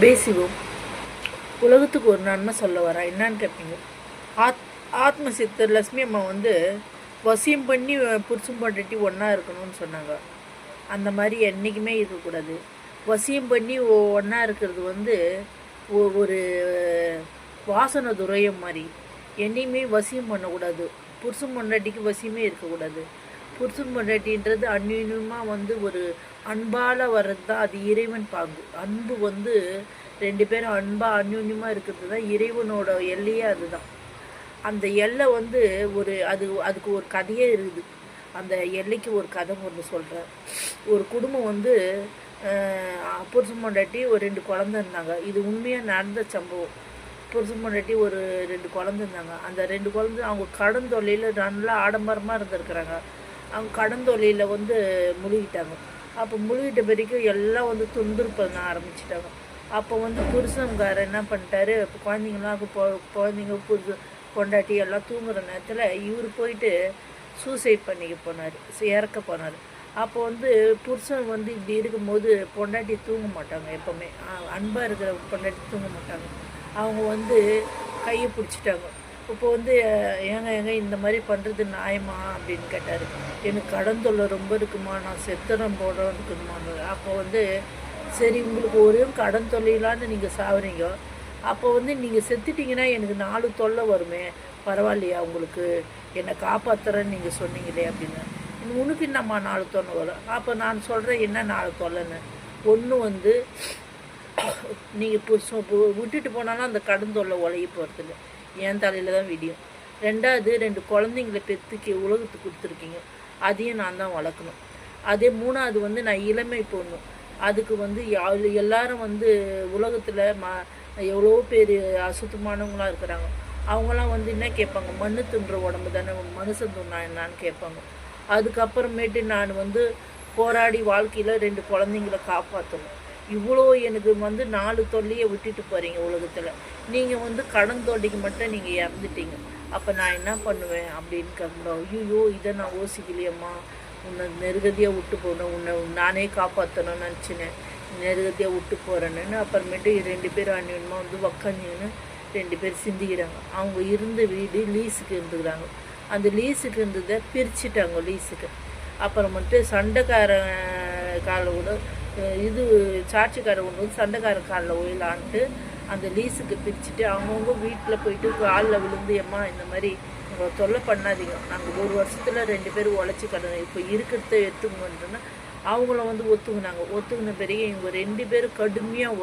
அபேசிவம் உலகத்துக்கு ஒரு நன்மை சொல்ல வரா என்னான்னு கேட்பீங்க. ஆத்ம சித்தர் லட்சுமி அம்மா வந்து வசியம் பண்ணி புருஷன் பொண்டாட்டி ஒன்றா இருக்கணும்னு சொன்னாங்க. அந்த மாதிரி என்றைக்குமே இருக்கக்கூடாது. வசியம் பண்ணி ஒன்றா இருக்கிறது வந்து ஒரு வாசனை துரையம் மாதிரி. என்னையுமே வசியம் பண்ணக்கூடாது. புருஷன் பொண்டாட்டிக்கு வசியமே இருக்கக்கூடாது. புருஷன் பொண்டாட்டின்றது அந்யுன்யமாக வந்து ஒரு அன்பால் வர்றது தான். அது இறைவன் பாங்கு. அன்பு வந்து ரெண்டு பேரும் அன்பாக அந்யுன்யமாக இருக்கிறது தான் இறைவனோட எல்லையே. அதுதான் அந்த எல்லை வந்து அதுக்கு ஒரு கதையே இருக்குது. அந்த எல்லைக்கு ஒரு கதை ஒன்று சொல்கிறேன். ஒரு குடும்பம் வந்து புருஷன் பொண்டாட்டி ஒரு 2 குழந்தை இருந்தாங்க. இது உண்மையாக நடந்த சம்பவம். புருஷன் பொண்டாட்டி ஒரு 2 குழந்தை இருந்தாங்க. அந்த 2 குழந்தை அவங்க கடன் தொல்லையில் நல்லா ஆடம்பரமாக இருந்திருக்கிறாங்க. அவங்க கடன் தொல்லையில் வந்து முழுகிட்டாங்க. அப்போ முழுகிட்ட பிறகு எல்லாம் வந்து துன்புறு பண்ண ஆரம்பிச்சிட்டாங்க. அப்போ வந்து புருஷன்காரர் என்ன பண்ணிட்டாரு, இப்போ குழந்தைங்களாம் குழந்தைங்க பொண்டாட்டி எல்லாம் தூங்குகிற நேரத்தில் இவர் போயிட்டு சூசைட் பண்ணிக்க போனார், இறக்க போனார். அப்போ வந்து புருஷன் வந்து இப்படி இருக்கும்போது பொண்டாட்டி தூங்க மாட்டாங்க. எப்போவுமே அன்பாக இருக்கிற பொண்டாட்டி தூங்க மாட்டாங்க. அவங்க வந்து கையை பிடிச்சிட்டாங்க. இப்போ வந்து ஏங்க இந்த மாதிரி பண்ணுறது நியாயமா அப்படின்னு கேட்டார். எனக்கு கடன் தொல்லை ரொம்ப இருக்குமா, நான் செத்தனம் போட இருக்குமான்னு. அப்போ வந்து சரி, உங்களுக்கு ஒரே கடன் தொல்லையிலான்னு நீங்கள் சாவுறீங்க. அப்போ வந்து நீங்கள் செத்துட்டிங்கன்னா எனக்கு 4 தொல்லை வருமே, பரவாயில்லையா உங்களுக்கு, என்னை காப்பாற்றுறேன்னு நீங்கள் சொன்னீங்களே அப்படின்னு. உனக்கு என்னம்மா 4 தொல்லை வரும்? அப்போ நான் சொல்கிறேன் என்ன 4 தொல்லைன்னு. ஒன்று வந்து நீங்கள் விட்டுட்டு போனாலும் அந்த கடன் தொல்லை உலகி போகிறதில்ல, என் தலையில் தான் விடியும். 2வது 2 குழந்தைங்களை பெற்றுக்கு உலகத்துக்கு கொடுத்துருக்கீங்க, அதையும் நான் தான் வளர்க்கணும். அதே 3வது வந்து நான் இளமை பொண்ணு. அதுக்கு வந்து எல்லாரும் வந்து உலகத்தில் எவ்வளோ பேர் அசுத்தமானவங்களாம் இருக்கிறாங்க. அவங்களாம் வந்து என்ன கேட்பாங்க, மண்ணு துன்ற உடம்பு தானே, மனுஷன் துண்ணா என்னான்னு கேட்பாங்க. அதுக்கப்புறமேட்டு நான் வந்து போராடி வாழ்க்கையில் 2 குழந்தைங்கள காப்பாற்றணும். இவ்வளோ எனக்கு வந்து 4 தொல்லையை விட்டுட்டு போகிறீங்க உலகத்தில். நீங்கள் வந்து கடன் தொல்லைக்கு மட்டும் நீங்கள் இறந்துட்டீங்க. அப்போ நான் என்ன பண்ணுவேன் அப்படின்னு கேட்குறோம். ஐயோ, இதை நான் யோசிக்கலையம்மா, உன்னை நெருகதியாக விட்டு போனேன், உன்னை நானே காப்பாற்றணும்னு நினச்சினேன், நெருகதியாக விட்டு போகிறேன்னு. அப்புறமேட்டு 2 பேரும் அந்நியமாக வந்து உக்காந்துன்னு 2 பேர் சிந்திக்கிறாங்க. அவங்க இருந்த வீடு லீஸுக்கு இருந்துக்கிறாங்க. அந்த லீஸுக்கு இருந்ததை பிரிச்சுட்டாங்க லீஸுக்கு. அப்புறமேட்டு காலில் கூட சாட்சிக்காரர் கொண்டு வந்து சண்டைக்கார காலில் ஒயிலான்ட்டு அந்த லீஸுக்கு பிரிச்சுட்டு அவங்கவுங்க வீட்டில் போயிட்டு காலில் விழுந்து, அம்மா இந்த மாதிரி உங்களை தொல்லை பண்ணாதீங்க, நாங்கள் 1 வருஷத்தில் 2 பேரும் உழைச்சி கடன் இப்போ இருக்கிறத எடுத்துக்கணுன்றோன்னா அவங்கள வந்து ஒத்துக்குனாங்க. ஒத்துக்கின பிறகு இவங்க 2 பேரும் கடுமையாக